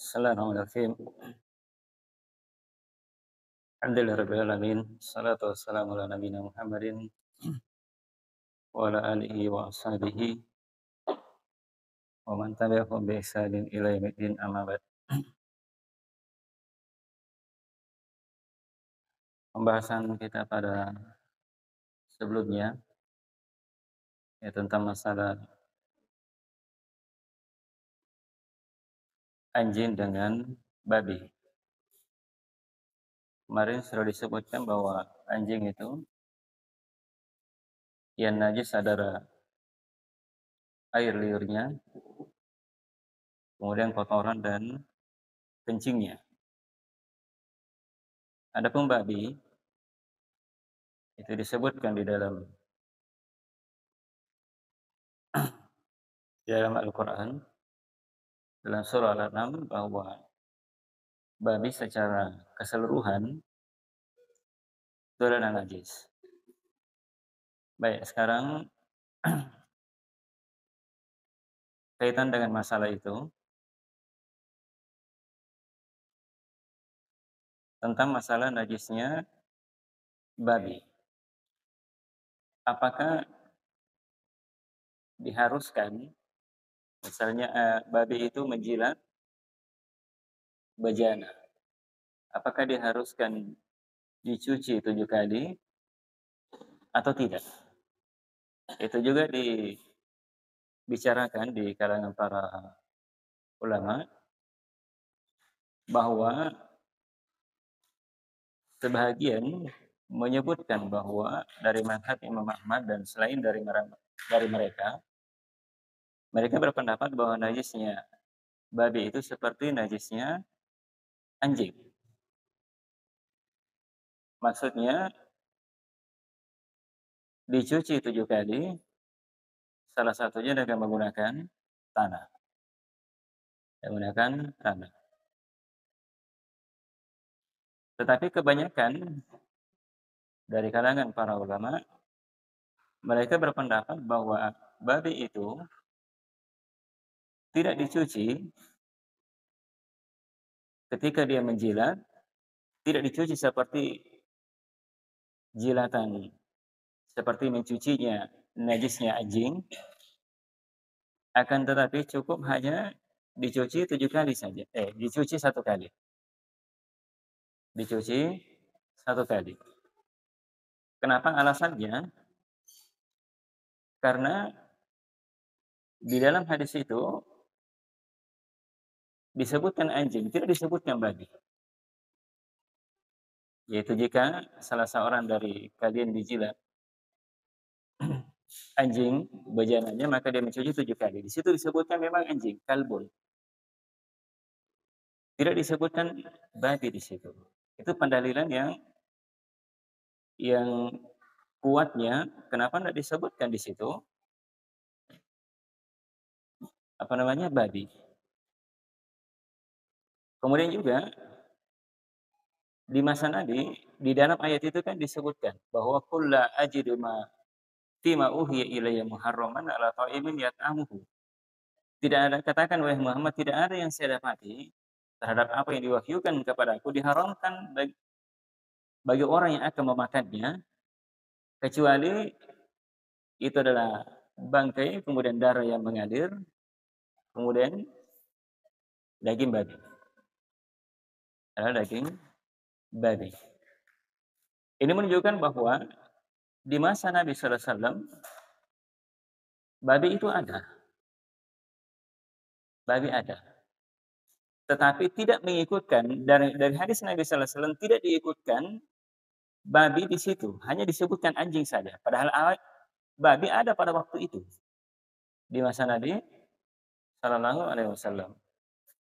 Bismillahirrahmanirrahim. Alhamdulillahirabbil alamin. Shalatu wassalamu ala nabiyyina Muhammadin wa ala alihi wa ashabihi wa man tabi'ahum bi ihsanin ila yaumiddin amma ba'd. Pembahasan kita pada sebelumnya ya tentang masalah anjing dengan babi. Kemarin sudah disebutkan bahwa anjing itu yang najis adalah air liurnya, kemudian kotoran dan kencingnya. Adapun babi itu disebutkan di dalam Al-Qur'an dalam surah Al-An'am bahwa babi secara keseluruhan itu adalah najis. Baik, sekarang kaitan dengan masalah itu, tentang masalah najisnya babi. Apakah diharuskan, misalnya babi itu menjilat bejana, apakah diharuskan dicuci 7 kali atau tidak? Itu juga dibicarakan di kalangan para ulama bahwa sebahagian menyebutkan bahwa dari mazhab Imam Ahmad dan selain dari mereka, mereka berpendapat bahwa najisnya babi itu seperti najisnya anjing. Maksudnya dicuci 7 kali, salah satunya dengan menggunakan tanah. Menggunakan tanah. Tetapi kebanyakan dari kalangan para ulama, mereka berpendapat bahwa babi itu tidak dicuci ketika dia menjilat, tidak dicuci seperti jilatan, seperti mencucinya najisnya anjing, akan tetapi cukup hanya dicuci 7 kali saja. Dicuci 1 kali. Dicuci 1 kali. Kenapa? Alasannya, karena di dalam hadis itu disebutkan anjing, tidak disebutkan babi. Yaitu jika salah seorang dari kalian dijilat anjing bejananya, maka dia mencuci 7 kali. Di situ disebutkan memang anjing, kalbun. Tidak disebutkan babi di situ. Itu pendalilan yang kuatnya, kenapa tidak disebutkan di situ babi. Kemudian juga di masa Nabi, di dalam ayat itu kan disebutkan bahwa qul la ajidu fima uhiya ilayya muharraman ala ta'imin yat'amuhu. Tidak ada, katakan wahai Muhammad, tidak ada yang saya dapati terhadap apa yang diwahyukan kepadaku diharamkan bagi orang yang akan memakannya, kecuali itu adalah bangkai, kemudian darah yang mengalir, kemudian daging babi. Adalah daging babi. Ini menunjukkan bahwa di masa Nabi sallallahu alaihi wasallam babi itu ada. Babi ada. Tetapi tidak mengikutkan dari hadis Nabi sallallahu alaihi wasallam, tidak diikutkan babi di situ, hanya disebutkan anjing saja. Padahal babi ada pada waktu itu di masa Nabi sallallahu alaihi wasallam.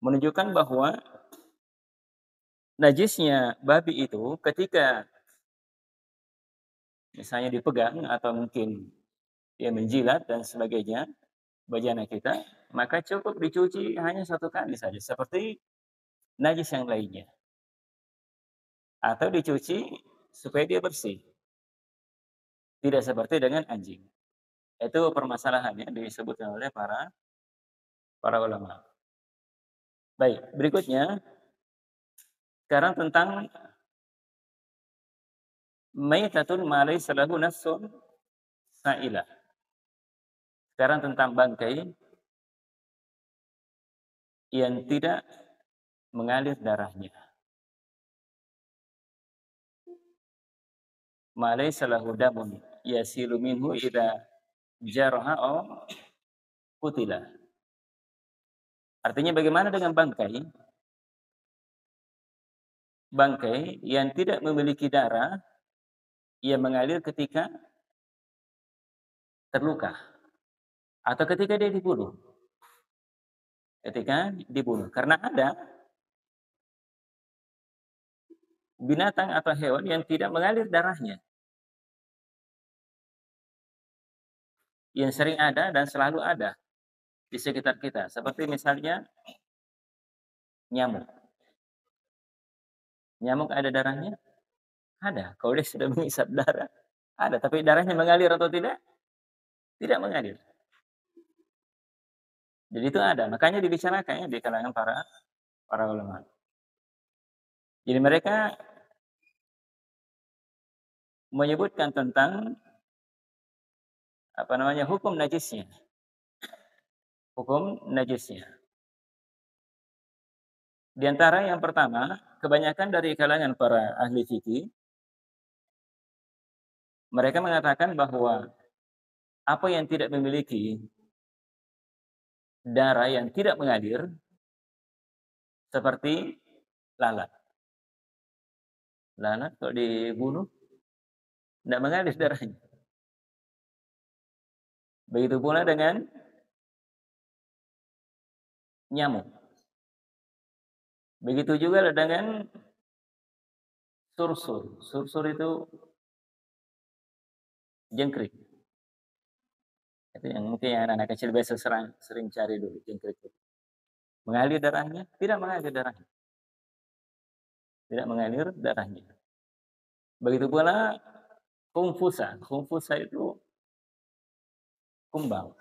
Menunjukkan bahwa najisnya babi itu ketika misalnya dipegang atau mungkin dia menjilat dan sebagainya bejana kita, maka cukup dicuci hanya 1 kali saja seperti najis yang lainnya. Atau dicuci supaya dia bersih. Tidak seperti dengan anjing. Itu permasalahan yang disebutkan oleh para ulama. Baik, berikutnya sekarang tentang maitatun ma laysa lahu nafsun sa'ilah. Sekarang tentang bangkai yang tidak mengalir darahnya. Ma laysa lahu damun yasilu minhu idza jaraha aw qutila. Artinya bagaimana dengan bangkai? Bangkai yang tidak memiliki darah yang mengalir ketika terluka atau ketika dia dibunuh. Ketika dibunuh. Karena ada binatang atau hewan yang tidak mengalir darahnya. Yang sering ada dan selalu ada di sekitar kita. Seperti misalnya nyamuk. Nyamuk ada darahnya? Ada. Kalau dia sudah menghisap darah, ada. Tapi darahnya mengalir atau tidak? Tidak mengalir. Jadi itu ada. Makanya dibicarakannya di kalangan para ulama. Jadi mereka menyebutkan tentang hukum najisnya. Hukum najisnya. Di antara yang pertama, kebanyakan dari kalangan para ahli fikih, mereka mengatakan bahwa apa yang tidak memiliki darah yang tidak mengalir, seperti lalat. Lalat kalau dibunuh, tidak mengalir darahnya. Begitu pula dengan nyamuk. Begitu juga dengan sursur. Sursur itu jengkrik. Itu yang mungkin anak-anak kecil biasa sering cari dulu, jengkrik itu. Mengalir darahnya? Tidak mengalir darahnya. Tidak mengalir darahnya. Begitu pula khunfusa. Khunfusa itu kumbang.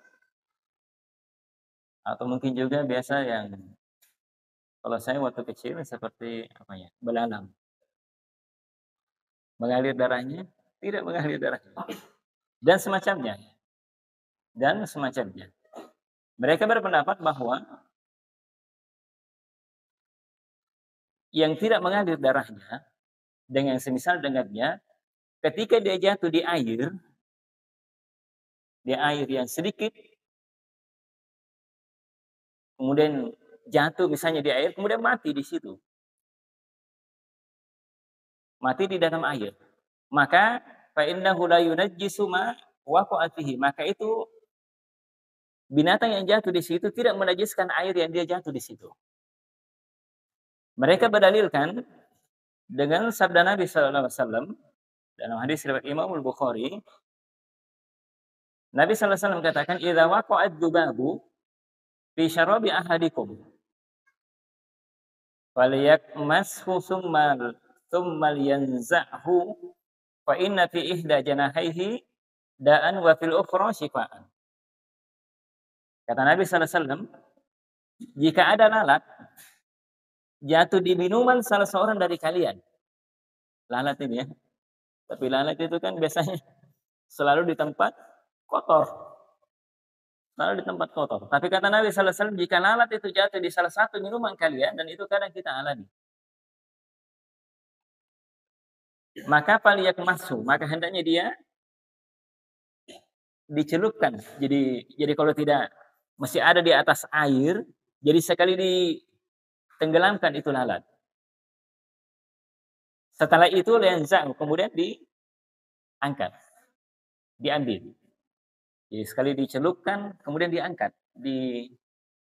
Atau mungkin juga biasa yang kalau saya waktu kecil seperti belalang. Mengalir darahnya? Tidak mengalir darahnya. Dan semacamnya. Mereka berpendapat bahwa yang tidak mengalir darahnya dengan semisal dengannya, ketika dia jatuh di air yang sedikit, kemudian jatuh misalnya di air, kemudian mati di situ. Mati di dalam air. Maka fa innahu la yunajjisu ma waqa'a fihi. Maka itu binatang yang jatuh di situ tidak menajiskan air yang dia jatuh di situ. Mereka berdalilkan dengan sabda Nabi sallallahu alaihi wasallam dalam hadis riwayat Imam Al-Bukhari. Nabi sallallahu alaihi wasallam katakan, "Idza waqa'ad dubabu fi syarabi ahadikum falyakmashu thumma yanza'hu fa inna fi ihda janahaihi da'an wa fil ukhra shifaan." Kata Nabi sallallahu alaihi wasallam, jika ada lalat jatuh di minuman salah seorang dari kalian. Lalat ini ya. Tapi lalat itu kan biasanya selalu di tempat kotor. Selalu di tempat kotor. Tapi kata Nabi sallallahu alaihi wasallam, jika lalat itu jatuh di salah satu minuman kalian, dan itu kadang kita alami, maka falyakmashu, maka hendaknya dia dicelupkan. Jadi kalau tidak masih ada di atas air, jadi sekali ditenggelamkan itu lalat. Setelah itu lenzang, kemudian diangkat, diambil. Jadi sekali dicelupkan, kemudian diangkat,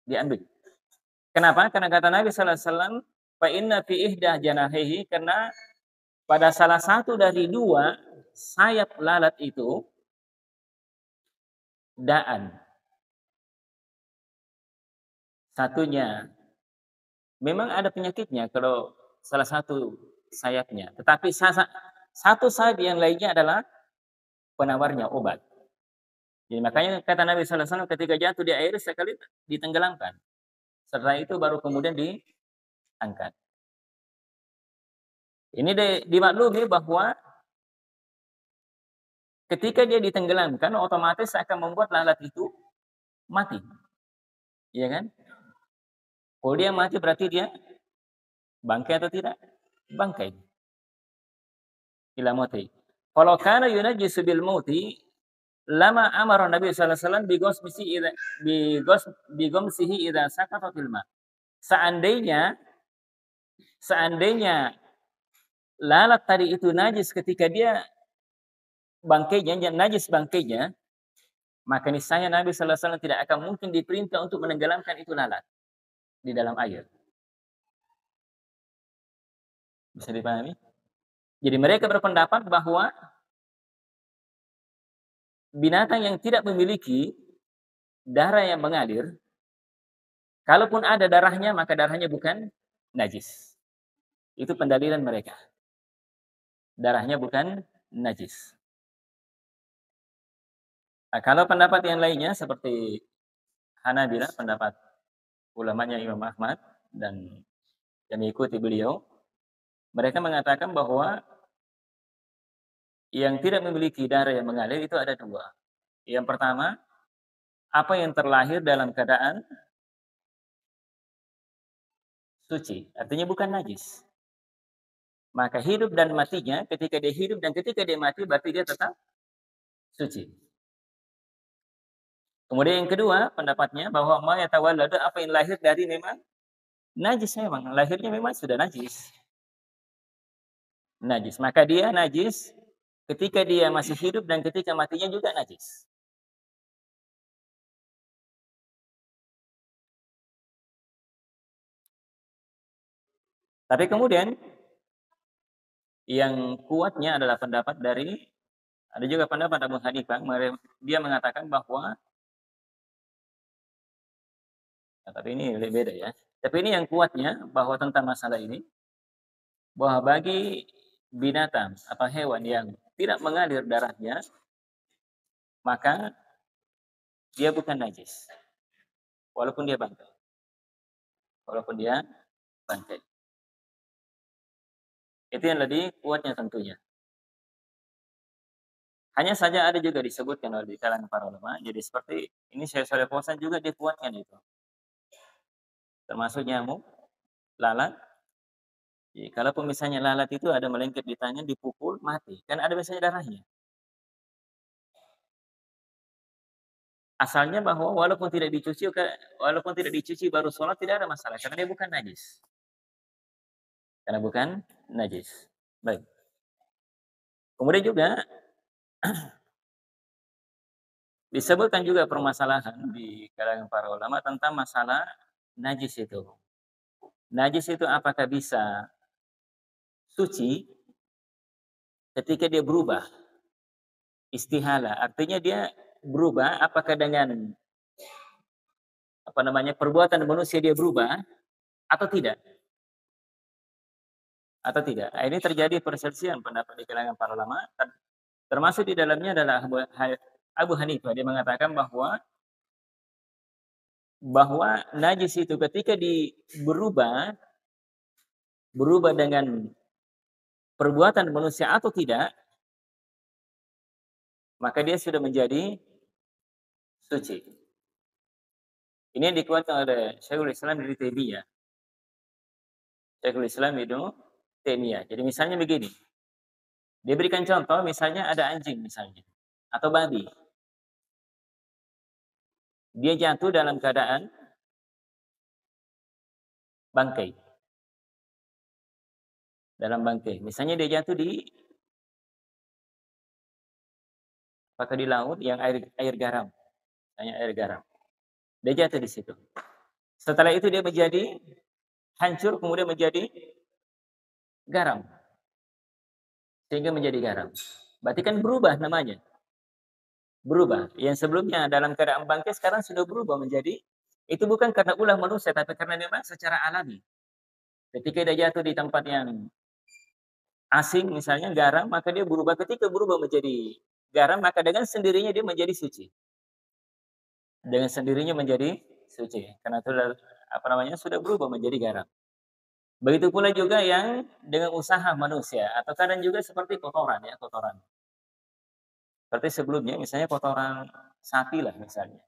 diambil. Kenapa? Karena kata Nabi sallallahu alaihi wasallam, fa inna fi ihda janahihi, karena pada salah satu dari dua sayap lalat itu daan. Satunya memang ada penyakitnya kalau salah satu sayapnya, tetapi satu sayap yang lainnya adalah penawarnya obat. Jadi makanya kata Nabi sallallahu alaihi wasallam, ketika jatuh di air sekali ditenggelamkan. Setelah itu baru kemudian diangkat. Ini dimaklumi bahwa ketika dia ditenggelamkan, otomatis akan membuat lalat itu mati. Iya kan? Kalau dia mati berarti dia bangkai atau tidak? Bangkai. Ila mauti. Kalau kana yunajjisu bil mauti lama amara Nabi sallallahu alaihi wasallam bigomsihi idza sakata fil ma. Seandainya lalat tadi itu najis ketika dia bangkainya, najis bangkainya, maka niscaya Nabi sallallahu alaihi wasallam tidak akan mungkin diperintah untuk menenggelamkan itu lalat di dalam air. Bisa dipahami? Jadi mereka berpendapat bahwa binatang yang tidak memiliki darah yang mengalir, kalaupun ada darahnya, maka darahnya bukan najis. Itu pendalilan mereka. Darahnya bukan najis. Nah, kalau pendapat yang lainnya seperti Hanabilah, pendapat ulamanya Imam Ahmad dan yang mengikuti beliau, mereka mengatakan bahwa yang tidak memiliki darah yang mengalir itu ada dua. Yang pertama, apa yang terlahir dalam keadaan suci, artinya bukan najis. Maka hidup dan matinya, ketika dia hidup dan ketika dia mati, berarti dia tetap suci. Kemudian yang kedua, pendapatnya bahwa ma yatawalladu, apa yang lahir dari memang najis, memang lahirnya memang sudah najis. Najis, maka dia najis ketika dia masih hidup dan ketika matinya juga najis. Tapi kemudian yang kuatnya adalah pendapat dari, ada juga pendapat Abu Hanifah, dia mengatakan bahwa, tapi ini lebih beda ya. Tapi ini yang kuatnya bahwa tentang masalah ini, bahwa bagi binatang atau hewan yang tidak mengalir darahnya, maka dia bukan najis. Walaupun dia bangkai. Walaupun dia bangkai. Itu yang lebih kuatnya tentunya. Hanya saja ada juga disebutkan oleh di kalangan para ulama, jadi seperti ini saya Posan juga dikuatkan itu. Termasuk nyamuk, lalat. Jadi, kalaupun misalnya lalat itu ada melengket di tangan, dipukul, mati. Kan ada biasanya darahnya. Asalnya bahwa walaupun tidak dicuci baru sholat tidak ada masalah, karena dia bukan najis. Karena bukan najis. Baik. Kemudian juga disebutkan juga permasalahan di kalangan para ulama tentang masalah najis itu. Najis itu apakah bisa suci ketika dia berubah? Istihala, artinya dia berubah apakah dengan perbuatan manusia dia berubah atau tidak? Atau tidak? Ini terjadi perselisihan pendapat di kalangan para ulama, termasuk di dalamnya adalah Abu Hanifah. Dia mengatakan bahwa najis itu ketika berubah dengan perbuatan manusia atau tidak, maka dia sudah menjadi suci. Ini yang dikuatkan oleh Syekhul Islam Ibnu Taimiyah. Syekhul Islam Ibnu Taimiyah. Jadi misalnya begini. Dia berikan contoh, misalnya ada anjing misalnya atau babi. Dia jatuh dalam keadaan bangkai. Dalam bangkai. Misalnya dia jatuh apakah di laut yang air garam. Misalnya air garam. Dia jatuh di situ. Setelah itu dia menjadi hancur, kemudian menjadi garam. Sehingga menjadi garam. Berarti kan berubah namanya. Berubah. Yang sebelumnya dalam keadaan bangkai sekarang sudah berubah menjadi, itu bukan karena ulah manusia, tapi karena memang secara alami. Ketika dia jatuh di tempat yang asing, misalnya garam, maka dia berubah. Ketika berubah menjadi garam, maka dengan sendirinya dia menjadi suci. Dengan sendirinya menjadi suci. Karena itu sudah berubah menjadi garam. Begitu pula juga yang dengan usaha manusia atau kadang juga seperti kotoran ya, kotoran. Seperti sebelumnya misalnya kotoran sapi lah misalnya,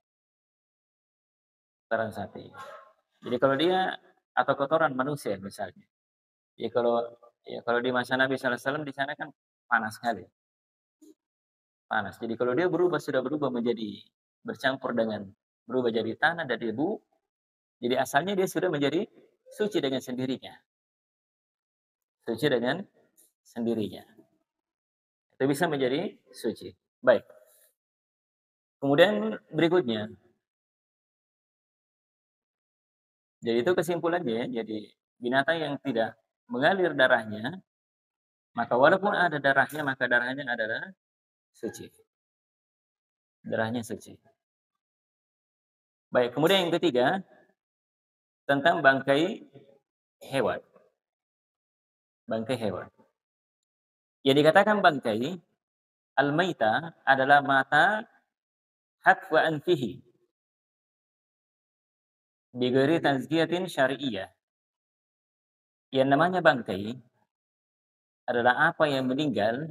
kotoran sapi. Jadi kalau dia atau kotoran manusia misalnya. Ya kalau di masa Nabi SAW di sana kan panas sekali, panas. Jadi kalau dia sudah berubah menjadi bercampur dengan berubah jadi tanah dan debu, jadi asalnya dia sudah menjadi suci dengan sendirinya. Suci dengan sendirinya. Itu bisa menjadi suci. Baik. Kemudian berikutnya. Jadi itu kesimpulannya. Jadi binatang yang tidak mengalir darahnya, maka walaupun ada darahnya, maka darahnya adalah suci. Darahnya suci. Baik, kemudian yang ketiga, tentang bangkai hewan. Bangkai hewan. Yang dikatakan bangkai, al-maita adalah mata hatwa anfihi. Bighairi tazkiyatin syari'iyah. Yang namanya bangkai adalah apa yang meninggal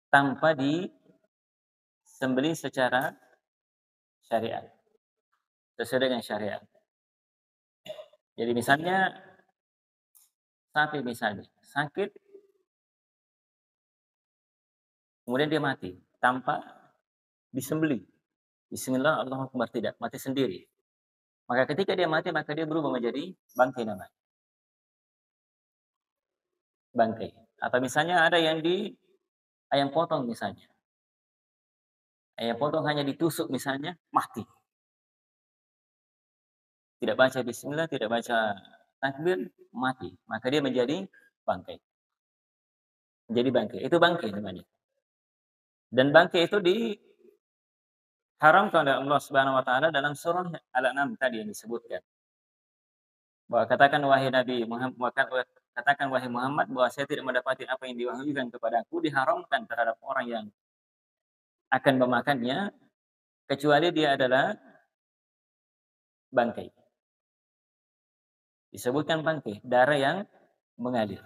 tanpa disembelih secara syariat. Sesuai dengan syariat. Jadi misalnya sapi misalnya sakit, kemudian dia mati tanpa disembelih. Bismillah, Allahu Akbar, tidak, mati sendiri. Maka ketika dia mati, maka dia berubah menjadi bangkai namanya. Bangkai. Atau misalnya ada yang di ayam potong misalnya. Ayam potong hanya ditusuk misalnya, mati. Tidak baca bismillah, tidak baca takbir, mati. Maka dia menjadi bangkai. Menjadi bangkai. Itu bangkai namanya. Dan bangkai itu diharamkan oleh Allah Subhanahu wa taala dalam surah Al-An'am tadi yang disebutkan. Bahwa katakan wahai Nabi Muhammad, katakan wahai Muhammad bahwa saya tidak mendapati apa yang diwahyukan kepadaku diharamkan terhadap orang yang akan memakannya kecuali dia adalah bangkai. Disebutkan bangkai, darah yang mengalir.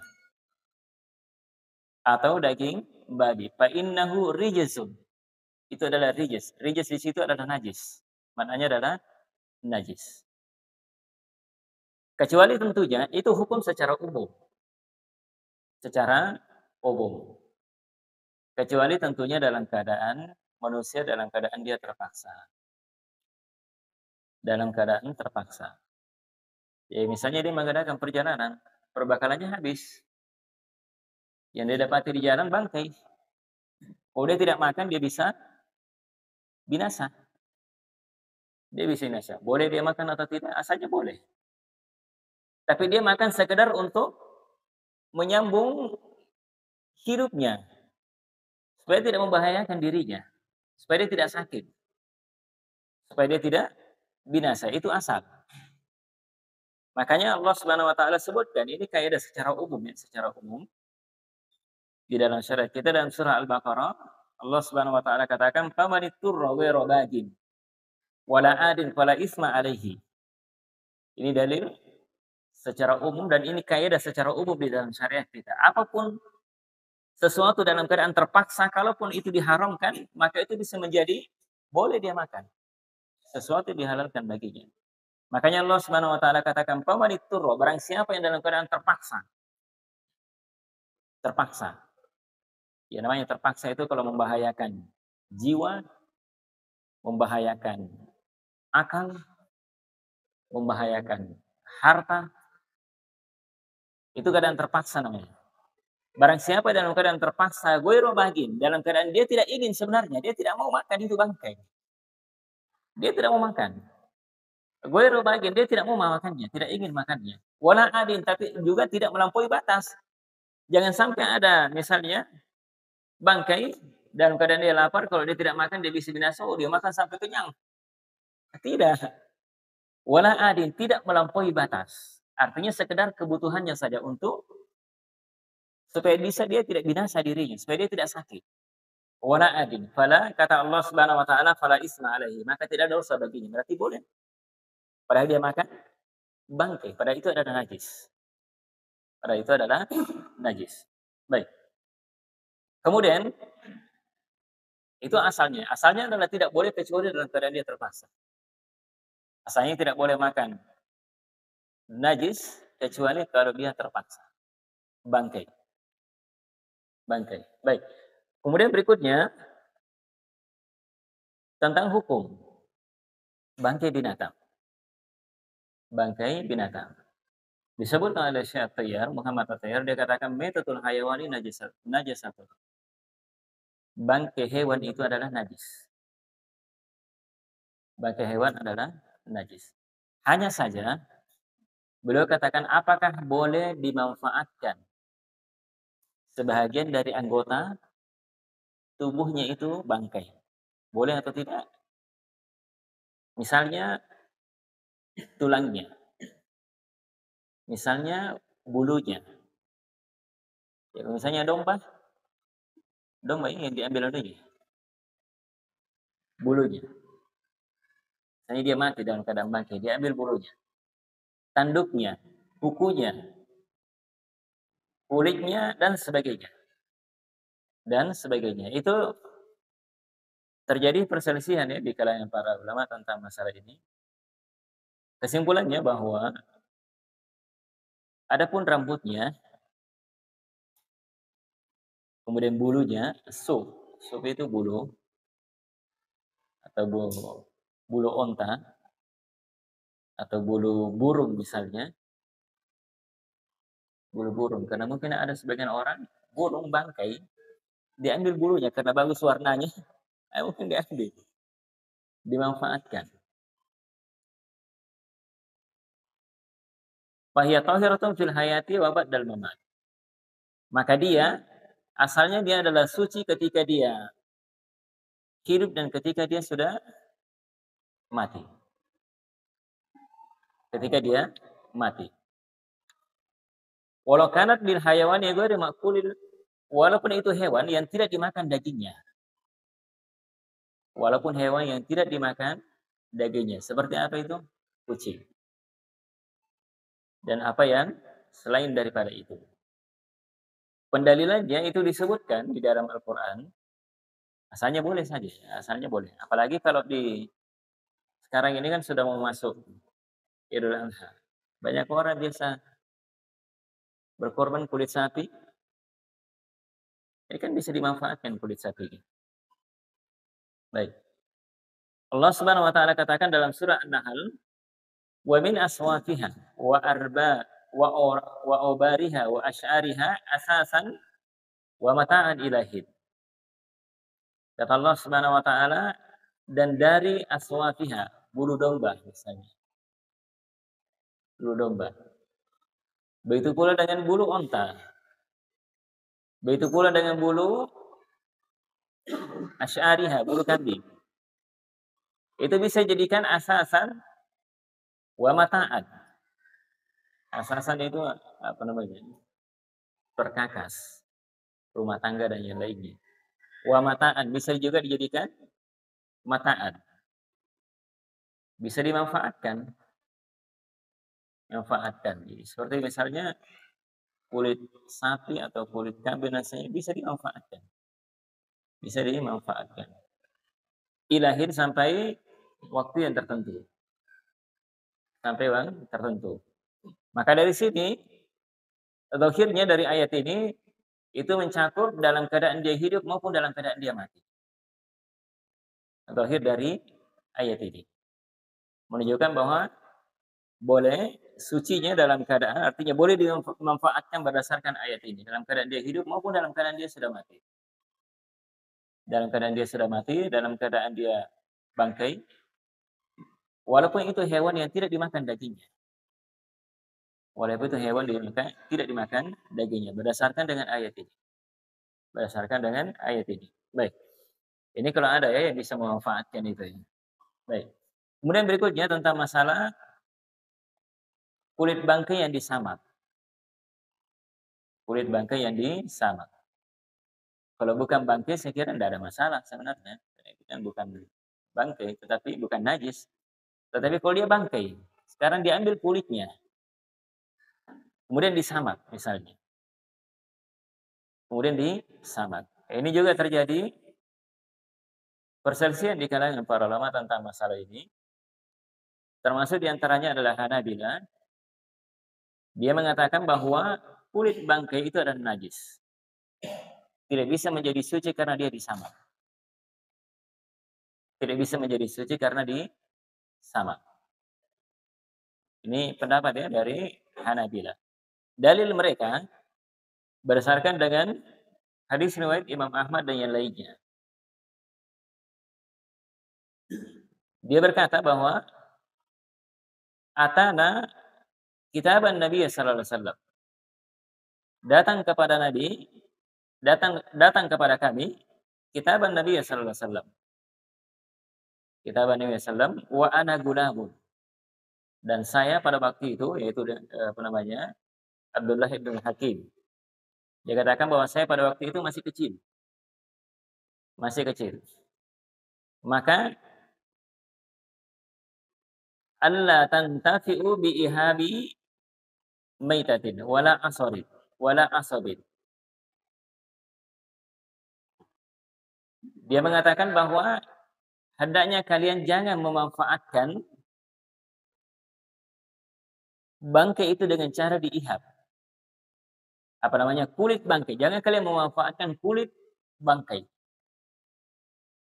Atau daging babi. Fa innahu rijsun. Itu adalah rijs. Rijs di situ adalah najis. Maknanya adalah najis. Kecuali tentunya itu hukum secara umum. Secara umum. Kecuali tentunya dalam keadaan manusia dalam keadaan dia terpaksa. Dalam keadaan terpaksa. Ya, misalnya dia mengadakan perjalanan, perbekalannya habis. Yang dia dapati di jalan bangkai. Kalau dia tidak makan, dia bisa binasa. Dia bisa binasa. Boleh dia makan atau tidak? Asalnya boleh. Tapi dia makan sekedar untuk menyambung hidupnya. Supaya tidak membahayakan dirinya. Supaya dia tidak sakit. Supaya dia tidak binasa. Itu asal. Makanya Allah Subhanahu wa taala sebutkan ini kaidah secara umum ya, secara umum. Di dalam syariat kita dalam surah Al-Baqarah, Allah Subhanahu wa taala katakan famanitturra ghairu bagin wala adin fala isma alaihi. Ini dalil secara umum dan ini kaidah secara umum di dalam syariat kita. Apapun sesuatu dalam keadaan terpaksa, kalaupun itu diharamkan, maka itu bisa menjadi boleh dia makan. Sesuatu dihalalkan baginya. Makanya Allah Subhanahu wa taala katakan famanitturra, barang siapa yang dalam keadaan terpaksa. Terpaksa. Ya namanya terpaksa itu kalau membahayakan jiwa, membahayakan akal, membahayakan harta, itu keadaan terpaksa namanya. Barang siapa dalam keadaan terpaksa, ghairu bagin, dalam keadaan dia tidak ingin sebenarnya, dia tidak mau makan itu bangkai. Dia tidak mau makan. Ghairu bagin, dia tidak mau makannya, tidak ingin makannya. Wala adin, tapi juga tidak melampaui batas. Jangan sampai ada misalnya bangkai dalam keadaan dia lapar, kalau dia tidak makan dia bisa binasa, oh dia makan sampai kenyang. Tidak. Wala adin, tidak melampaui batas. Artinya sekedar kebutuhannya saja untuk supaya bisa dia tidak binasa dirinya, supaya dia tidak sakit. Wala adin, fala kata Allah Subhanahu wa taala fala isma alaihi, maka tidak ada dosa baginya. Berarti boleh. Padahal dia makan bangkai, pada itu adalah najis. Pada itu adalah najis. Baik. Kemudian itu asalnya. Asalnya adalah tidak boleh kecuali dalam keadaan dia terpaksa. Asalnya tidak boleh makan najis kecuali kalau dia terpaksa. Bangkai. Bangkai. Baik. Kemudian berikutnya tentang hukum bangkai binatang. Bangkai binatang. Disebut oleh Syekh Tayyar, Muhammad Tayyar, dia katakan metatul hayawani najasatun. Bangkai hewan itu adalah najis. Bangkai hewan adalah najis. Hanya saja beliau katakan apakah boleh dimanfaatkan sebahagian dari anggota tubuhnya itu bangkai. Boleh atau tidak? Misalnya tulangnya. Misalnya bulunya. Ya, misalnya domba ini yang diambil olehnya. Bulunya. Misalnya dia mati dalam keadaan bangkai, dia ambil bulunya. Tanduknya, kukunya, kulitnya, dan sebagainya. Dan sebagainya. Itu terjadi perselisihan ya di kalangan para ulama tentang masalah ini. Kesimpulannya bahwa adapun rambutnya, kemudian bulunya, sup itu bulu atau bulu onta atau bulu burung misalnya, bulu burung. Karena mungkin ada sebagian orang burung bangkai diambil bulunya karena bagus warnanya, mungkin diambil, dimanfaatkan. Fahiya tahiratun fil hayati wa ba'dal mamat. Maka dia asalnya dia adalah suci ketika dia hidup dan ketika dia sudah mati. Ketika dia mati. Walau kanat lil hayawani ghairi ma'kulil, walaupun itu hewan yang tidak dimakan dagingnya. Walaupun hewan yang tidak dimakan dagingnya. Seperti apa itu? Kucing. Dan apa yang selain daripada itu. Pendalilannya itu disebutkan di dalam Al-Quran. Asalnya boleh saja. Asalnya boleh. Apalagi kalau sekarang ini kan sudah mau masuk Idul Adha. Banyak orang biasa berkorban kulit sapi. Ini kan bisa dimanfaatkan kulit sapi. Baik. Allah Subhanahu wa taala katakan dalam surah An-Nahl, "Wa min aswafiha wa arba wa ubariha wa asy'ariha asasan wa mata'an ilahin." Kata Allah Subhanahu wa taala, dan dari aswafiha, bulu domba misalnya. Bulu domba. Begitu pula dengan bulu onta. Begitu pula dengan bulu asy'ariha, bulu kambing. Itu bisa jadikan asasan wa mata'an. Asasan itu apa namanya? Perkakas, rumah tangga dan yang lainnya. Wa mata'an bisa juga dijadikan mata'an. Bisa dimanfaatkan. Manfaatkan. Seperti misalnya kulit sapi atau kulit kambing rasanya bisa dimanfaatkan. Bisa dimanfaatkan. Ilahin sampai waktu yang tertentu. Sampai waktu tertentu. Maka dari sini, zahirnya dari ayat ini, itu mencakup dalam keadaan dia hidup maupun dalam keadaan dia mati. Zahir dari ayat ini. Menunjukkan bahwa boleh sucinya dalam keadaan, artinya boleh dimanfaatkan berdasarkan ayat ini. Dalam keadaan dia hidup maupun dalam keadaan dia sudah mati. Dalam keadaan dia sudah mati, dalam keadaan dia bangkai, walaupun itu hewan yang tidak dimakan dagingnya. Walaupun itu hewan tidak dimakan dagingnya, berdasarkan dengan ayat ini. Berdasarkan dengan ayat ini. Baik. Ini kalau ada ya yang bisa memanfaatkan itu ya. Baik. Kemudian berikutnya tentang masalah kulit bangkai yang disamak. Kulit bangkai yang disamak. Kalau bukan bangkai saya kira tidak ada masalah sebenarnya. Itu kan bukan bangkai, tetapi bukan najis. Tetapi kalau dia bangkai, karena diambil kulitnya, kemudian disamak misalnya. Kemudian disamak. Ini juga terjadi perselisihan di kalangan para ulama tentang masalah ini. Termasuk diantaranya adalah Hanabilah. Dia mengatakan bahwa kulit bangkai itu adalah najis. Tidak bisa menjadi suci karena dia disamak. Tidak bisa menjadi suci karena disamak. Ini pendapat ya dari Hanabilah. Dalil mereka berdasarkan dengan hadis riwayat Imam Ahmad dan yang lainnya. Dia berkata bahwa atana kitaban Nabi sallallahu alaihi wasallam. Datang kepada Nabi, datang kepada kami kitaban Nabi sallallahu alaihi wasallam. Kitaban Nabi sallallahu alaihi wasallam wa ana gulamun. Dan saya pada waktu itu yaitu apa namanya? Abdullah bin Hakim. Dia katakan bahwa saya pada waktu itu masih kecil. Masih kecil. Maka alla tantafi'u bi ihabi maitatin wala asabin wala asabin. Dia mengatakan bahwa hendaknya kalian jangan memanfaatkan bangkai itu dengan cara diihab. Apa namanya? Kulit bangkai. Jangan kalian memanfaatkan kulit bangkai.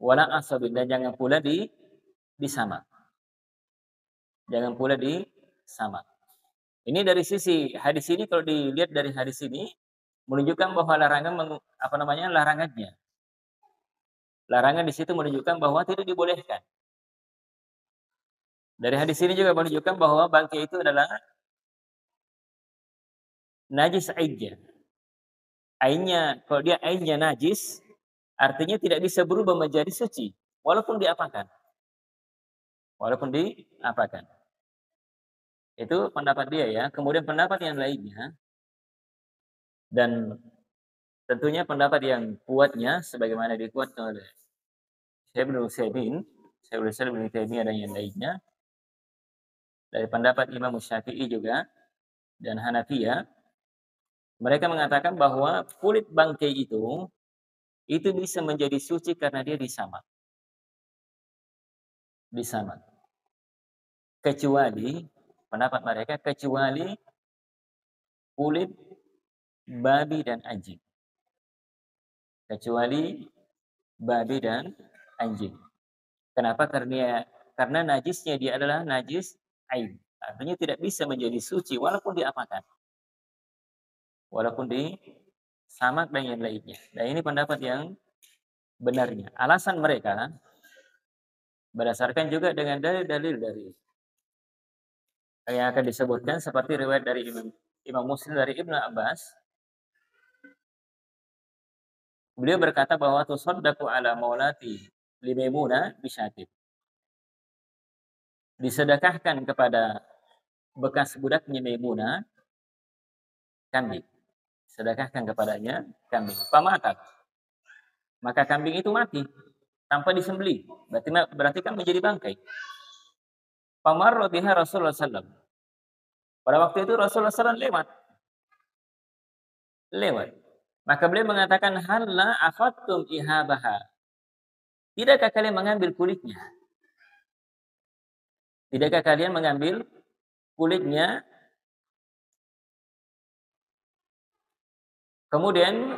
Wala asabin, dan jangan pula disamak. Jangan pula disamak. Ini dari sisi hadis ini, kalau dilihat dari hadis ini menunjukkan bahwa larangannya. Larangan di situ menunjukkan bahwa tidak dibolehkan. Dari hadis ini juga menunjukkan bahwa bangkai itu adalah najis ainnya. Ainnya, kalau dia ainnya najis, artinya tidak bisa berubah menjadi suci, walaupun diapakan. Walaupun diapakan. Itu pendapat dia ya. Kemudian pendapat yang lainnya, dan tentunya pendapat yang kuatnya, sebagaimana dikuatkan oleh Syekhul Islam Ibnu Taimiyah dan yang lainnya, dari pendapat Imam Syafi'i juga dan Hanafiyah, mereka mengatakan bahwa kulit bangkai itu bisa menjadi suci karena dia disamak. Disamak. Kecuali, pendapat mereka, kecuali kulit babi dan anjing. Kecuali babi dan anjing. Kenapa? Karena najisnya dia adalah najis aib. Artinya tidak bisa menjadi suci walaupun diapakan. Walaupun disamak dan yang lainnya. Dan ini pendapat yang benarnya. Alasan mereka berdasarkan juga dengan dalil-dalil dari yang akan disebutkan, seperti riwayat dari Imam Muslim dari Ibnu Abbas. Beliau berkata bahwa tusaddaqu ala maulati li Maimunah bisyatin. Disedekahkan kepada bekas budaknya Maimunah kambing. Sedekahkan kepadanya kambing. Pamatat. Maka kambing itu mati tanpa disembelih. Berarti kan menjadi bangkai. Pamarra biha Rasulullah sallallahu. Pada waktu itu Rasulullah sallallahu lewat. Maka beliau mengatakan, halla akhadtum ihabaha. Tidakkah kalian mengambil kulitnya? Tidakkah kalian mengambil kulitnya? Kemudian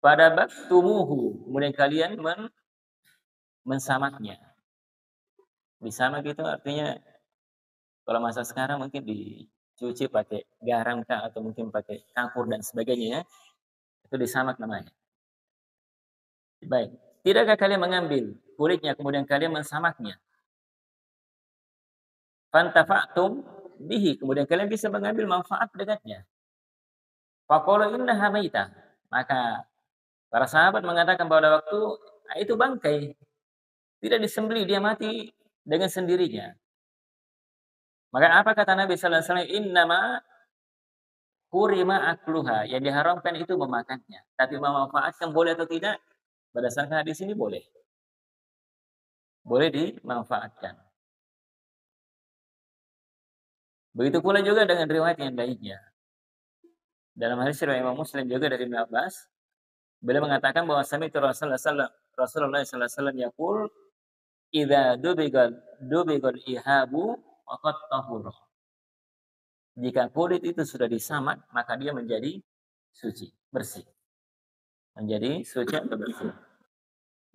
pada baktumuhu, kemudian kalian mensamaknya. Disamak itu artinya kalau masa sekarang mungkin dicuci pakai garam kah, atau mungkin pakai campur dan sebagainya ya. Itu disamak namanya. Baik. Tidakkah kalian mengambil kulitnya kemudian kalian mensamaknya? Fantafa'tum bihi, kemudian kalian bisa mengambil manfaat dengannya. Faqala innaha maitah. Maka para sahabat mengatakan pada waktu itu bangkai. Tidak disembelih, dia mati dengan sendirinya. Maka apa kata Nabi sallallahu alaihi wasallam? Innama hurima akluha. Yang diharamkan itu memakannya. Tapi memanfaatkan boleh atau tidak? Berdasarkan hadis ini boleh. Boleh dimanfaatkan. Begitu pula juga dengan riwayat yang lainnya. Dalam hadis riwayat Imam Muslim juga dari Ibnu Abbas, beliau mengatakan bahwa sami'tu Rasulullah sallallahu alaihi wasallam yaqul, "Idza dubigal ihabu faqad tahura." Jika kulit itu sudah disamak, maka dia menjadi suci, bersih. Menjadi suci atau bersih.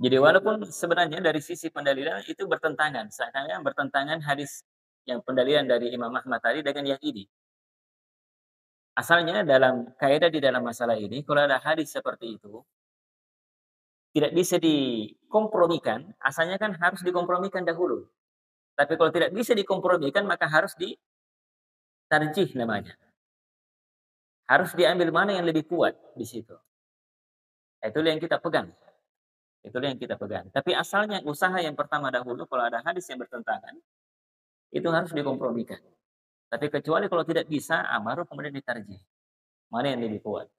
Jadi walaupun sebenarnya dari sisi pendalilan itu bertentangan, seakan-akan bertentangan hadis yang pendalilan dari Imam Ahmad tadi dengan yang ini. Asalnya dalam kaidah di dalam masalah ini, kalau ada hadis seperti itu, tidak bisa dikompromikan, asalnya kan harus dikompromikan dahulu. Tapi kalau tidak bisa dikompromikan, maka harus ditarjih namanya. Harus diambil mana yang lebih kuat di situ. Itulah yang kita pegang. Itulah yang kita pegang. Tapi asalnya usaha yang pertama dahulu, kalau ada hadis yang bertentangan, itu harus dikompromikan. Tapi kecuali kalau tidak bisa, baru kemudian ditarjih. Mana yang lebih kuat?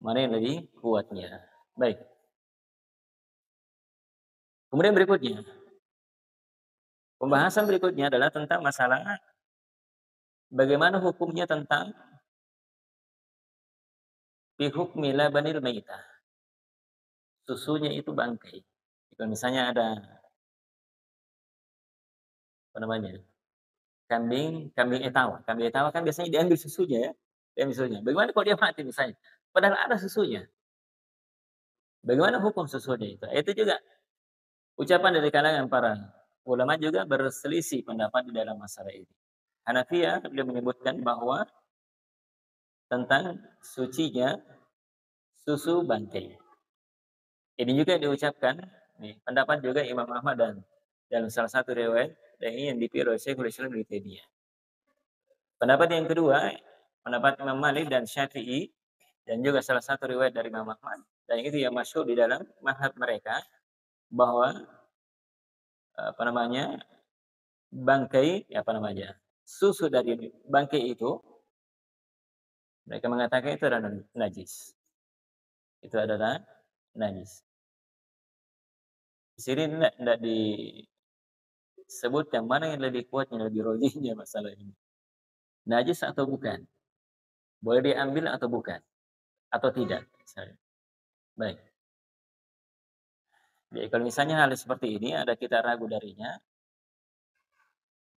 Mana yang lebih kuatnya? Baik. Kemudian berikutnya, pembahasan berikutnya adalah tentang masalah bagaimana hukumnya tentang fi hukmi labanil maitah. Susunya itu bangkai. Kalau misalnya ada apa namanya? Kambing etawa. Kambing etawa kan biasanya diambil susunya ya. Diambil susunya. Bagaimana kalau dia mati misalnya? Padahal ada susunya. Bagaimana hukum susunya itu? Itu juga ucapan dari kalangan para ulama juga berselisih pendapat di dalam masalah ini. Hanafiyah beliau menyebutkan bahwa tentang sucinya susu bangkai. Ini juga diucapkan nih, pendapat juga Imam Ahmad dan dalam salah satu riwayat dan ini yang dipilih oleh Syekhul Islam Ibnu Taimiyah. Pendapat yang kedua, pendapat Imam Malik dan Syafi'i dan juga salah satu riwayat dari Imam Ahmad dan itu yang masyhur di dalam mazhab mereka bahwa apa namanya? Bangkai apa namanya? Susu dari bangkai itu mereka mengatakan itu adalah najis. Itu adalah najis. Di sini tidak disebut yang mana yang lebih kuat, yang lebih rojihnya masalah ini. Najis atau bukan? Boleh diambil atau bukan? Atau tidak? Misalnya. Baik. Jadi kalau misalnya hal seperti ini ada kita ragu darinya,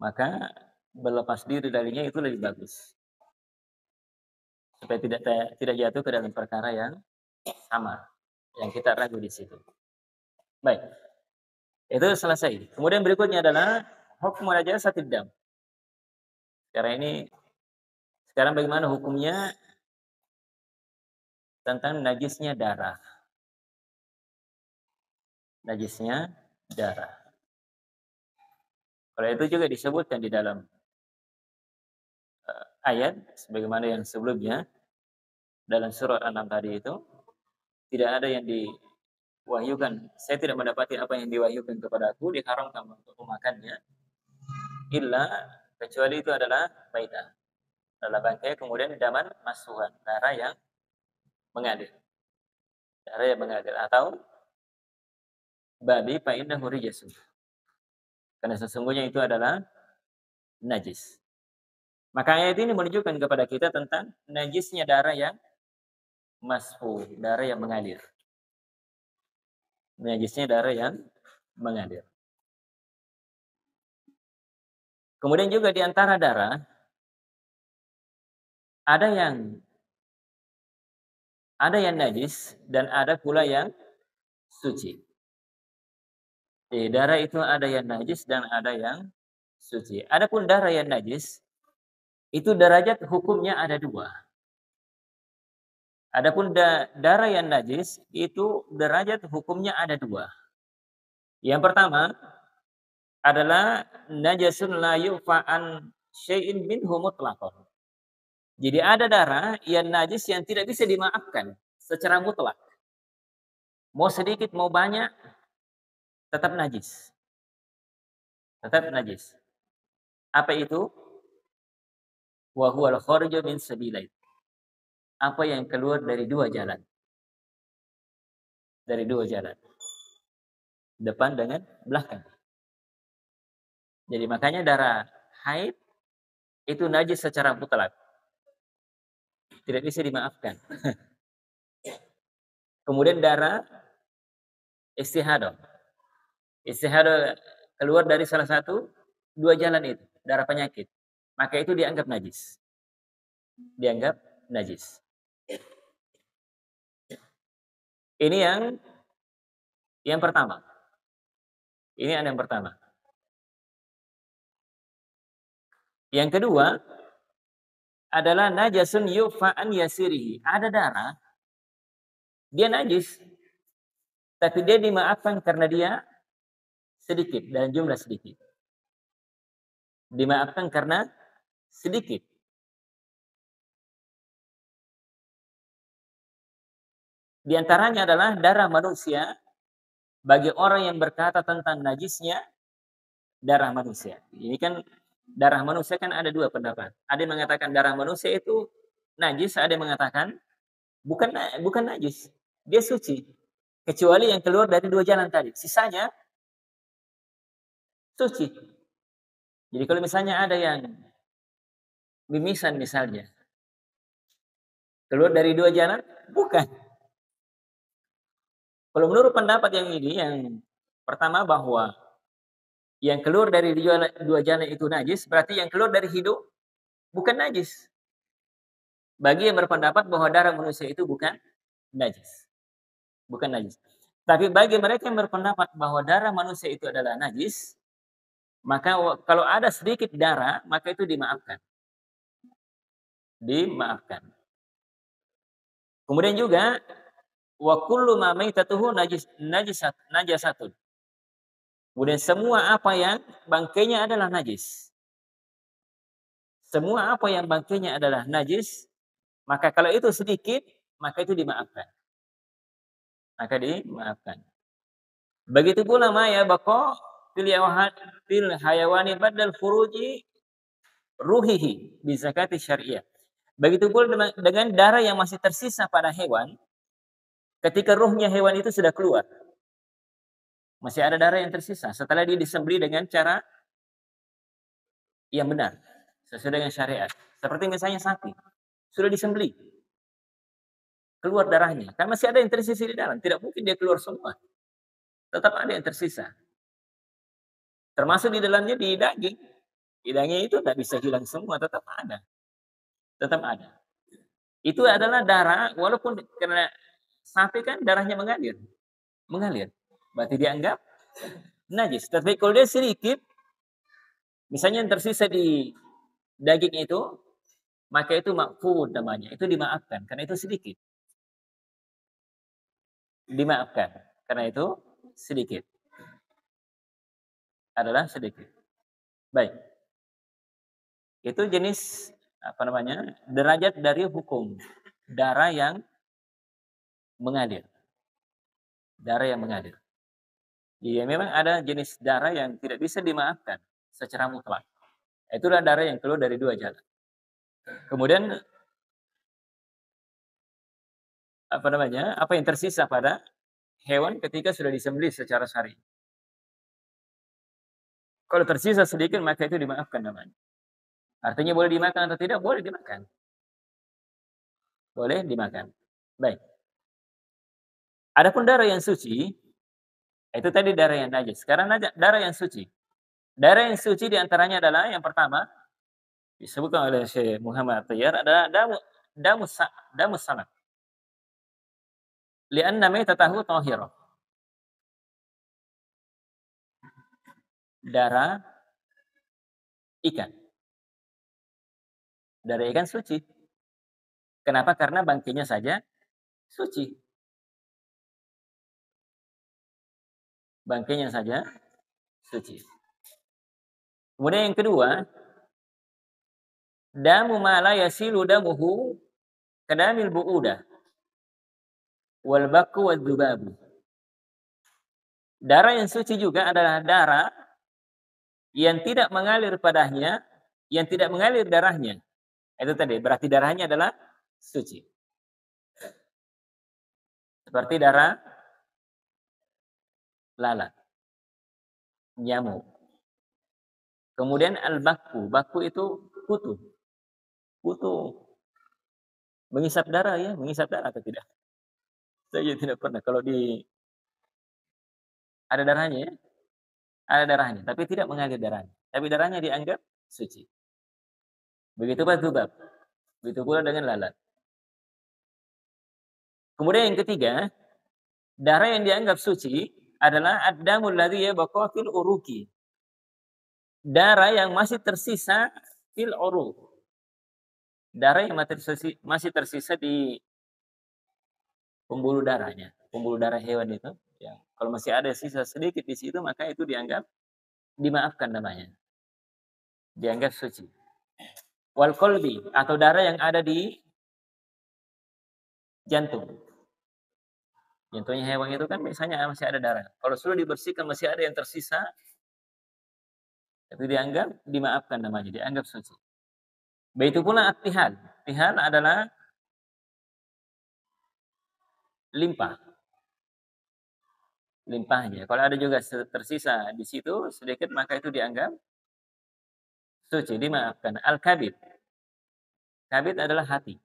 maka berlepas diri darinya itu lebih bagus. Supaya tidak jatuh ke dalam perkara yang sama, yang kita ragu di situ. Baik. Itu selesai. Kemudian berikutnya adalah hukum najasatid dam. Sekarang bagaimana hukumnya tentang najisnya darah? Najisnya darah. Kalau itu juga disebutkan di dalam ayat sebagaimana yang sebelumnya dalam surat An-Naml tadi itu tidak ada yang diwahyukan. Saya tidak mendapati apa yang diwahyukan kepadaku diharamkan untuk memakannya illa kecuali itu adalah maitah. Adalah bangkai kemudian daman masuhan, darah yang mengalir. Darah yang mengalir atau babi fa innahu rijasun. Karena sesungguhnya itu adalah najis. Maka ayat ini menunjukkan kepada kita tentang najisnya darah yang masfu, darah yang mengalir. Najisnya darah yang mengalir. Kemudian juga di antara darah ada yang najis dan ada pula yang suci. Di darah itu ada yang najis dan ada yang suci. Adapun darah yang najis itu derajat hukumnya ada dua. Adapun darah yang najis itu derajat hukumnya ada dua. Yang pertama adalah najasun la yufa'an syai'in minhu mutlaqan. Jadi ada darah yang najis yang tidak bisa dimaafkan secara mutlak. Mau sedikit mau banyak tetap najis. Tetap najis. Apa itu? Wa huwal khariju min sabilain. Apa yang keluar dari dua jalan. Dari dua jalan. Depan dengan belakang. Jadi makanya darah haid itu najis secara mutlak, tidak bisa dimaafkan. Kemudian darah istihadah. Istihadah keluar dari salah satu dua jalan itu, darah penyakit. Maka itu dianggap najis. Dianggap najis. Ini yang pertama. Ini yang pertama. Yang kedua adalah najasun yufa'an yasirihi. Ada darah, dia najis, tapi dia dimaafkan karena dia sedikit, dalam jumlah sedikit. Dimaafkan karena sedikit. Di antaranya adalah darah manusia, bagi orang yang berkata tentang najisnya darah manusia. Ini kan darah manusia kan ada dua pendapat. Ada yang mengatakan darah manusia itu najis, ada yang mengatakan bukan najis, dia suci. Kecuali yang keluar dari dua jalan tadi. Sisanya suci. Jadi kalau misalnya ada yang mimisan misalnya, keluar dari dua jalan, bukan. Kalau menurut pendapat yang ini, yang pertama bahwa yang keluar dari dua jalan itu najis, berarti yang keluar dari hidung bukan najis. Bagi yang berpendapat bahwa darah manusia itu bukan najis. Bukan najis. Tapi bagi mereka yang berpendapat bahwa darah manusia itu adalah najis, maka kalau ada sedikit darah, maka itu dimaafkan. Dimaafkan. Kemudian juga wa kullu ma maitatuhu najasatun. Kemudian semua apa yang bangkainya adalah najis. Semua apa yang bangkainya adalah najis, maka kalau itu sedikit, maka itu dimaafkan. Maka dimaafkan. Begitu pula ma ya baqa fil hayawani badal furuji ruhihi bi zakati syariah. Begitu pula dengan darah yang masih tersisa pada hewan ketika ruhnya hewan itu sudah keluar. Masih ada darah yang tersisa setelah dia disembelih dengan cara yang benar, sesuai dengan syariat. Seperti misalnya sapi, sudah disembelih, keluar darahnya. Kan masih ada yang tersisa di dalam, tidak mungkin dia keluar semua. Tetap ada yang tersisa. Termasuk di dalamnya di daging. Di daging itu tidak bisa hilang semua, tetap ada. Tetap ada. Itu adalah darah, walaupun karena sapi kan darahnya mengalir. Berarti dianggap najis. Tapi kalau dia sedikit, misalnya yang tersisa di daging itu, maka itu makfud namanya. Itu dimaafkan, karena itu sedikit. Dimaafkan, karena itu sedikit. Adalah sedikit. Baik. Itu jenis, derajat dari hukum. Darah yang mengalir. Darah yang mengalir. Iya, memang ada jenis darah yang tidak bisa dimaafkan secara mutlak. Itulah darah yang keluar dari dua jalan. Kemudian apa yang tersisa pada hewan ketika sudah disembelih secara syar'i. Kalau tersisa sedikit maka itu dimaafkan namanya. Artinya boleh dimakan atau tidak? Boleh dimakan. Boleh dimakan. Baik. Adapun darah yang suci, itu tadi darah yang najis. Sekarang darah yang suci. Darah yang suci diantaranya adalah yang pertama disebutkan oleh Syekh Muhammad At-Tayyar adalah damus sanak. Lianna maitatahu tahirah. Darah ikan. Darah ikan suci. Kenapa? Karena bangkainya saja suci. Bangkainya saja suci. Kemudian yang kedua, damu ma la yasilu damuhu kadamil bu'udah wal baku wal dubabu. Darah yang suci juga adalah darah yang tidak mengalir padanya, yang tidak mengalir darahnya. Itu tadi, berarti darahnya adalah suci. Seperti darah lalat, nyamuk. Kemudian al-baku. Baku itu kutu. Kutu mengisap darah ya, mengisap darah atau tidak? Saya juga tidak pernah. Kalau ada darahnya ya, ada darahnya, tapi tidak mengalir darahnya. Tapi darahnya dianggap suci. Begitu pula dzubab. Begitu pula dengan lalat. Kemudian yang ketiga, darah yang dianggap suci adalah ad-damul ladzi yabqa fil uruqi. Darah yang masih tersisa fil uruq. Darah yang masih tersisa di pembuluh darahnya. Pembuluh darah hewan itu, ya. Kalau masih ada sisa sedikit di situ, maka itu dianggap dimaafkan namanya. Dianggap suci. Wal qalbi atau darah yang ada di jantung. Jantungnya hewan itu kan biasanya masih ada darah. Kalau sudah dibersihkan masih ada yang tersisa, itu dianggap dimaafkan namanya, dianggap suci. Begitu pula at-tihal. Tihal adalah limpah. Limpahnya. Kalau ada juga tersisa di situ sedikit, maka itu dianggap suci, dimaafkan. Al-kabid. Kabid adalah hati.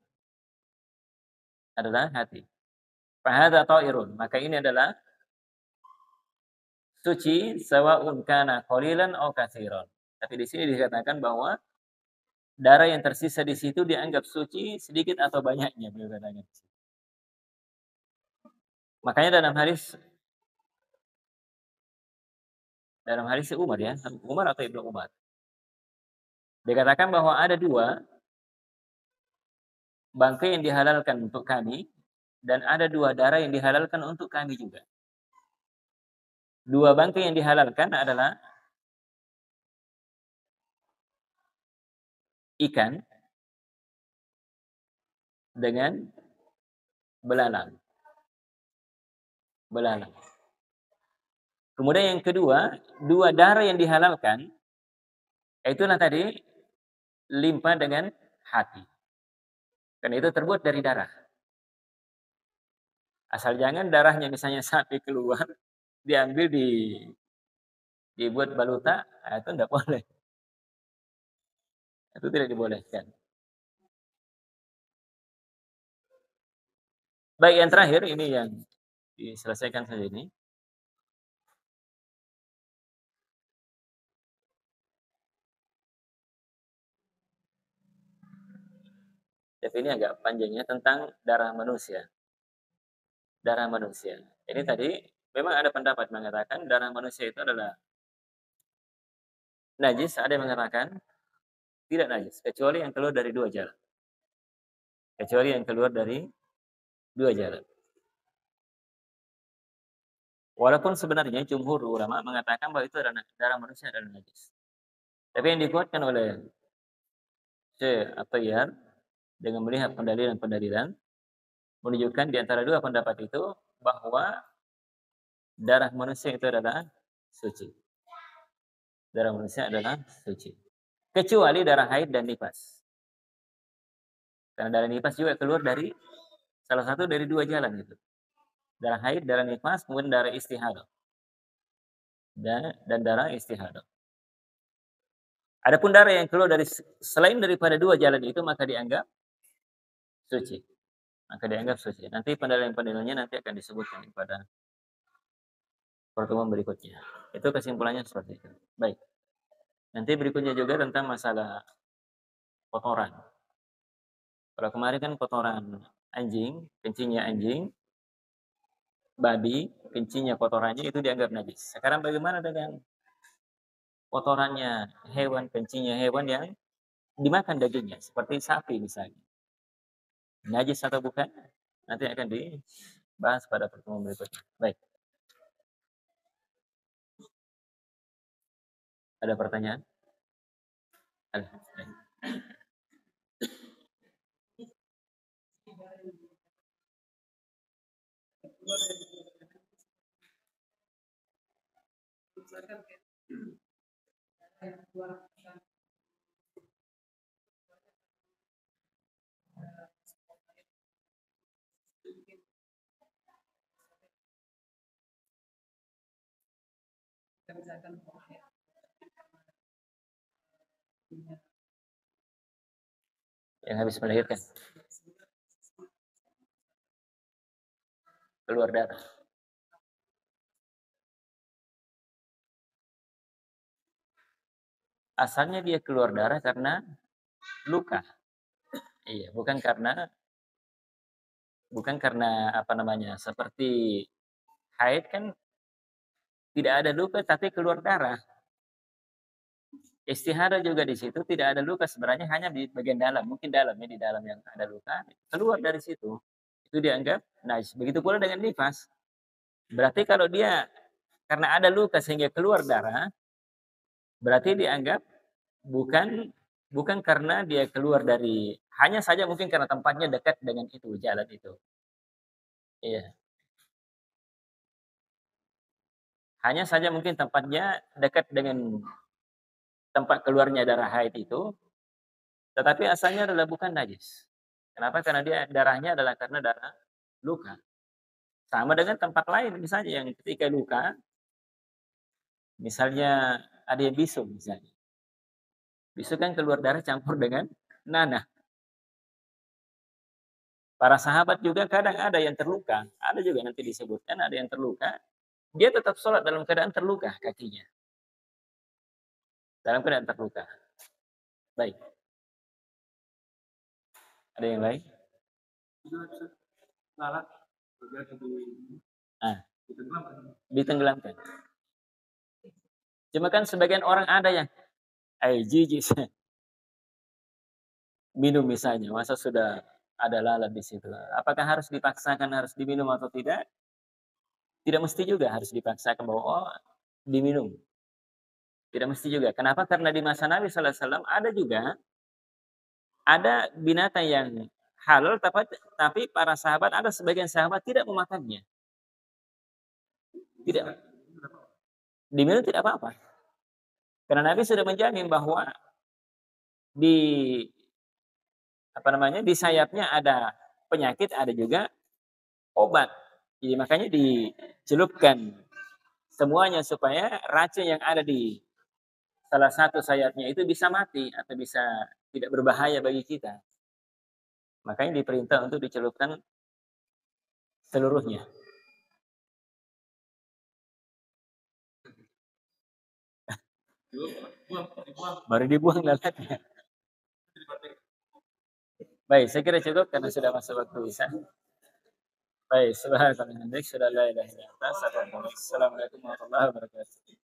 Adalah hati. Fahadha ta'irun. Maka ini adalah suci sawa'un kana qalilan aw katsiran. Tapi di sini dikatakan bahwa darah yang tersisa di situ dianggap suci sedikit atau banyaknya, beliau katakan. Makanya dalam hadis Umar ya, Umar atau Ibnu Umar. Dikatakan bahwa ada dua bangkai yang dihalalkan untuk kami dan ada dua darah yang dihalalkan untuk kami juga. Dua bangkai yang dihalalkan adalah ikan dengan belalang. Belalang. Kemudian yang kedua, dua darah yang dihalalkan, itulah tadi limpah dengan hati. Karena itu terbuat dari darah. Asal jangan darahnya misalnya sapi keluar, diambil dibuat baluta, itu tidak boleh. Itu tidak dibolehkan. Baik, yang terakhir ini yang diselesaikan saja ini. Tapi ini agak panjangnya tentang darah manusia. Darah manusia. Ini tadi memang ada pendapat mengatakan darah manusia itu adalah najis, ada yang mengatakan tidak najis, kecuali yang keluar dari dua jalan. Kecuali yang keluar dari dua jalan. Walaupun sebenarnya jumhur ulama mengatakan bahwa itu adalah darah manusia adalah najis. Tapi yang dikuatkan oleh Syekh At-Tayyar dengan melihat pendalilan-pendalilan menunjukkan di antara dua pendapat itu bahwa darah manusia itu adalah suci. Darah manusia adalah suci. Kecuali darah haid dan nifas. Karena darah nifas juga keluar dari salah satu dari dua jalan itu. Darah haid, darah nifas, kemudian darah istihadah. Dan darah istihadah. Adapun darah yang keluar dari selain daripada dua jalan itu maka dianggap suci. Maka dianggap suci. Nanti pendalilan-pendalilannya nanti akan disebutkan pada pertemuan berikutnya. Itu kesimpulannya seperti itu. Baik. Nanti berikutnya juga tentang masalah kotoran. Kalau kemarin kan kotoran anjing, kencingnya anjing, babi, kencingnya kotorannya itu dianggap najis. Sekarang bagaimana dengan kotorannya hewan, kencingnya hewan yang dimakan dagingnya, seperti sapi misalnya. Najis atau bukan? Nanti akan dibahas pada pertemuan berikutnya. Baik. Ada pertanyaan? Ada. yang habis melahirkan, keluar darah. Asalnya dia keluar darah karena luka. Iya, bukan karena apa namanya, seperti haid kan tidak ada luka tapi keluar darah. Istihadah juga di situ tidak ada luka sebenarnya, hanya di bagian dalam, mungkin dalam ya, di dalam yang ada luka, keluar dari situ. Itu dianggap najis. Begitu pula dengan nifas. Berarti kalau dia karena ada luka sehingga keluar darah, berarti dianggap bukan bukan karena dia keluar dari, hanya saja mungkin karena tempatnya dekat dengan itu, jalan itu. Iya. Hanya saja mungkin tempatnya dekat dengan tempat keluarnya darah haid itu, tetapi asalnya adalah bukan najis. Kenapa? Karena dia darahnya adalah karena darah luka. Sama dengan tempat lain misalnya yang ketika luka, misalnya ada yang bisu misalnya. Bisu kan keluar darah campur dengan nanah. Para sahabat juga kadang ada yang terluka, ada juga nanti disebutkan ada yang terluka, dia tetap sholat dalam keadaan terluka kakinya, dalam keadaan terluka. Baik, ada yang lain? Ah, ditenggelamkan. Cuma kan sebagian orang ada yang, jijik minum misalnya, masa sudah ada lalat di situ. Apakah harus dipaksakan harus diminum atau tidak? Tidak mesti juga harus dipaksakan bahwa diminum. Tidak mesti juga. Kenapa? Karena di masa Nabi sallallahu alaihi wasallam ada juga binatang yang halal tapi para sahabat, ada sebagian sahabat tidak memakannya. Tidak. Diminum tidak apa-apa. Karena Nabi sudah menjamin bahwa di di sayapnya ada penyakit, ada juga obat. Jadi makanya dicelupkan semuanya supaya racun yang ada di salah satu sayapnya itu bisa mati atau bisa tidak berbahaya bagi kita. Makanya diperintah untuk dicelupkan seluruhnya. Baru dibuang lalatnya. Baik, saya kira cukup karena sudah masuk waktu isya. Baik, subhanallah, sudah la ilaha illa anta, assalamualaikum warahmatullahi wabarakatuh.